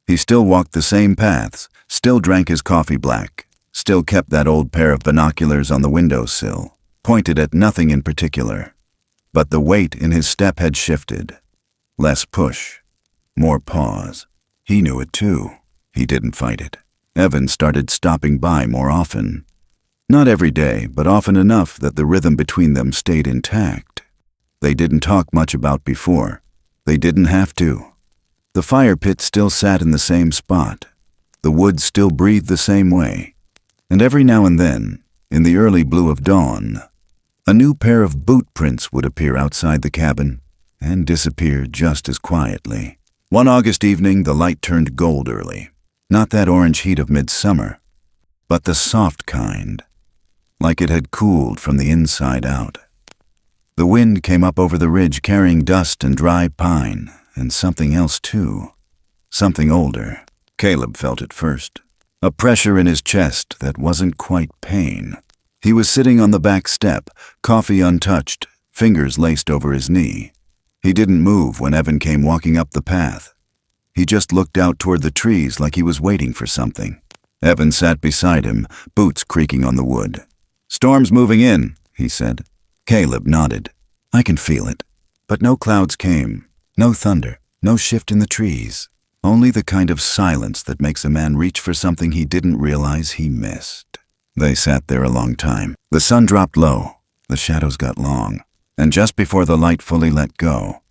He still walked the same paths, still drank his coffee black, still kept that old pair of binoculars on the windowsill, pointed at nothing in particular. But the weight in his step had shifted. Less push, more pause. He knew it too. He didn't fight it. Evan started stopping by more often. Not every day, but often enough that the rhythm between them stayed intact. They didn't talk much about before. They didn't have to. The fire pit still sat in the same spot. The woods still breathed the same way. And every now and then, in the early blue of dawn, a new pair of boot prints would appear outside the cabin and disappear just as quietly. One August evening, the light turned gold early. Not that orange heat of midsummer, but the soft kind, like it had cooled from the inside out. The wind came up over the ridge carrying dust and dry pine, and something else too. Something older. Caleb felt it first. A pressure in his chest that wasn't quite pain. He was sitting on the back step, coffee untouched, fingers laced over his knee. He didn't move when Evan came walking up the path. He just looked out toward the trees like he was waiting for something. Evan sat beside him, boots creaking on the wood. "Storm's moving in," he said. Caleb nodded. "I can feel it." But no clouds came, no thunder, no shift in the trees. Only the kind of silence that makes a man reach for something he didn't realize he missed. They sat there a long time. The sun dropped low, the shadows got long, and just before the light fully let go,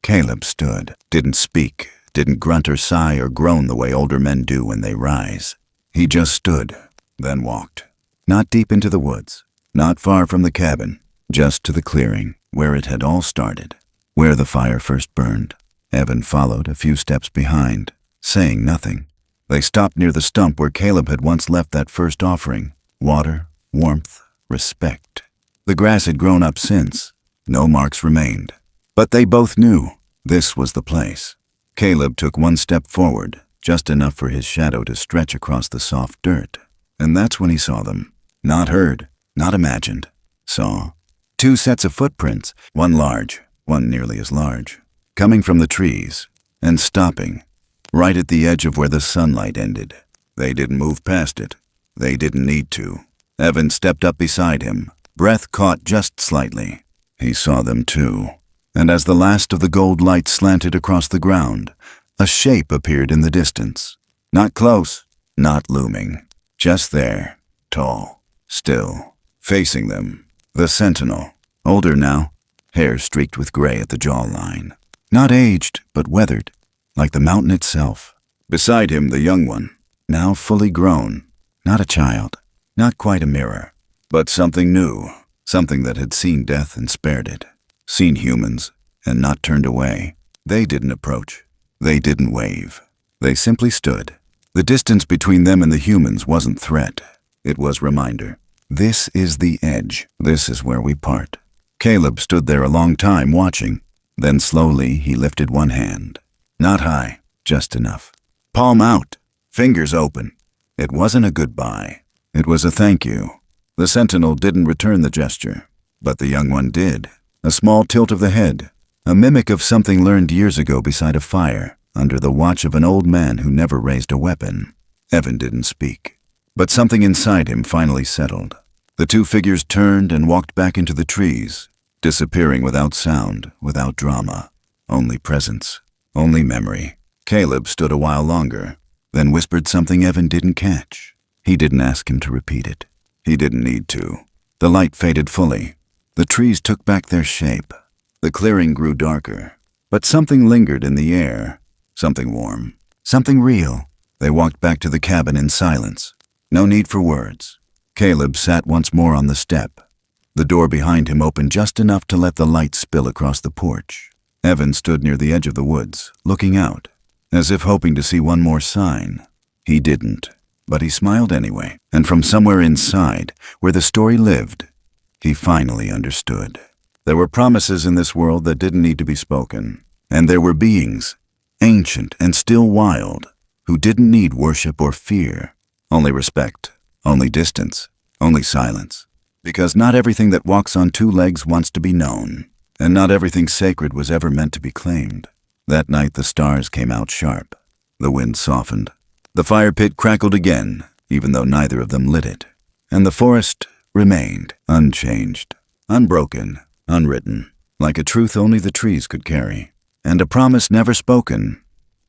Caleb stood, didn't speak, didn't grunt or sigh or groan the way older men do when they rise. He just stood, then walked. Not deep into the woods, not far from the cabin, just to the clearing where it had all started, where the fire first burned. Evan followed a few steps behind, saying nothing. They stopped near the stump where Caleb had once left that first offering: water, warmth, respect. The grass had grown up since. No marks remained. But they both knew this was the place. Caleb took one step forward, just enough for his shadow to stretch across the soft dirt. And that's when he saw them. Not heard, not imagined. Saw. 2 sets of footprints, one large, one nearly as large, coming from the trees and stopping right at the edge of where the sunlight ended. They didn't move past it. They didn't need to. Evan stepped up beside him, breath caught just slightly. He saw them too. And as the last of the gold light slanted across the ground, a shape appeared in the distance. Not close, not looming. Just there, tall, still, facing them. The sentinel, older now, hair streaked with gray at the jawline. Not aged, but weathered, like the mountain itself. Beside him, the young one, now fully grown. Not a child, not quite a mirror, but something new, something that had seen death and spared it, seen humans and not turned away. They didn't approach. They didn't wave. They simply stood. The distance between them and the humans wasn't threat. It was reminder. This is the edge. This is where we part. Caleb stood there a long time watching. Then slowly he lifted one hand. Not high, just enough. Palm out, fingers open. It wasn't a goodbye. It was a thank you. The sentinel didn't return the gesture, but the young one did. A small tilt of the head, a mimic of something learned years ago beside a fire, under the watch of an old man who never raised a weapon. Evan didn't speak, but something inside him finally settled. The 2 figures turned and walked back into the trees, disappearing without sound, without drama. Only presence, only memory. Caleb stood a while longer, then whispered something Evan didn't catch. He didn't ask him to repeat it. He didn't need to. The light faded fully. The trees took back their shape. The clearing grew darker, but something lingered in the air. Something warm, something real. They walked back to the cabin in silence. No need for words. Caleb sat once more on the step. The door behind him opened just enough to let the light spill across the porch. Evan stood near the edge of the woods, looking out, as if hoping to see one more sign. He didn't, but he smiled anyway, and from somewhere inside, where the story lived, he finally understood. There were promises in this world that didn't need to be spoken, and there were beings, ancient and still wild, who didn't need worship or fear, only respect, only distance, only silence. Because not everything that walks on 2 legs wants to be known, and not everything sacred was ever meant to be claimed. That night the stars came out sharp. The wind softened. The fire pit crackled again, even though neither of them lit it. And the forest remained, unchanged, unbroken, unwritten, like a truth only the trees could carry, and a promise never spoken,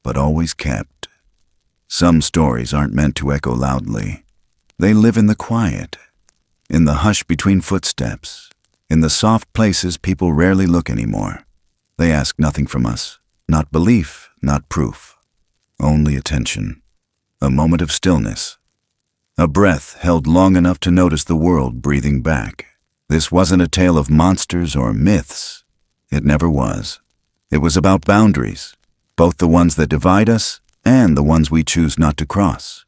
but always kept. Some stories aren't meant to echo loudly. They live in the quiet, in the hush between footsteps, in the soft places people rarely look anymore. They ask nothing from us, not belief, not proof, only attention, a moment of stillness, a breath held long enough to notice the world breathing back. This wasn't a tale of monsters or myths. It never was. It was about boundaries, both the ones that divide us and the ones we choose not to cross.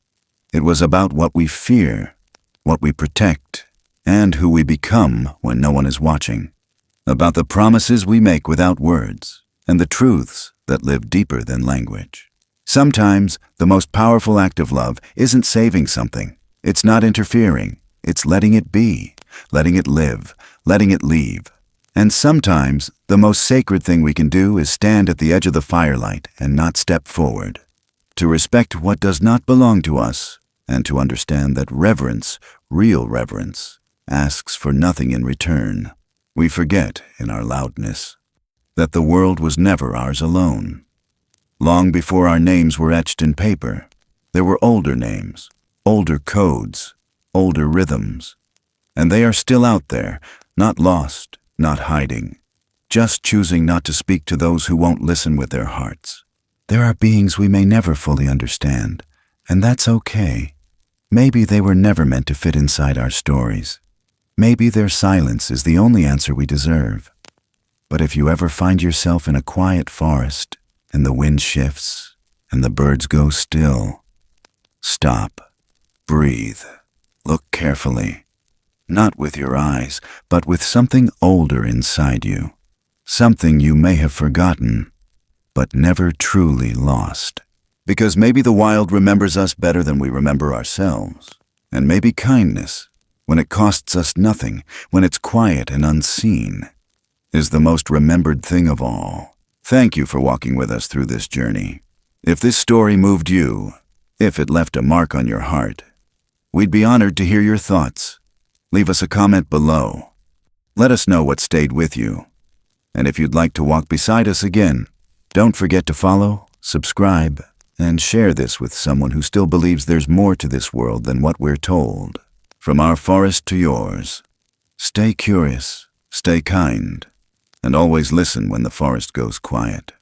It was about what we fear, what we protect, and who we become when no one is watching. About the promises we make without words, and the truths that live deeper than language. Sometimes, the most powerful act of love isn't saving something. It's not interfering. It's letting it be, letting it live, letting it leave. And sometimes, the most sacred thing we can do is stand at the edge of the firelight and not step forward. To respect what does not belong to us, and to understand that reverence, real reverence, asks for nothing in return. We forget, in our loudness, that the world was never ours alone. Long before our names were etched in paper, there were older names, older codes, older rhythms. And they are still out there, not lost, not hiding, just choosing not to speak to those who won't listen with their hearts. There are beings we may never fully understand, and that's okay. Maybe they were never meant to fit inside our stories. Maybe their silence is the only answer we deserve. But if you ever find yourself in a quiet forest, and the wind shifts, and the birds go still, stop, breathe, look carefully, not with your eyes, but with something older inside you, something you may have forgotten, but never truly lost. Because maybe the wild remembers us better than we remember ourselves, and maybe kindness, when it costs us nothing, when it's quiet and unseen, is the most remembered thing of all. Thank you for walking with us through this journey. If this story moved you, if it left a mark on your heart, we'd be honored to hear your thoughts. Leave us a comment below. Let us know what stayed with you. And if you'd like to walk beside us again, don't forget to follow, subscribe, and share this with someone who still believes there's more to this world than what we're told. From our forest to yours, stay curious, stay kind, and always listen when the forest goes quiet.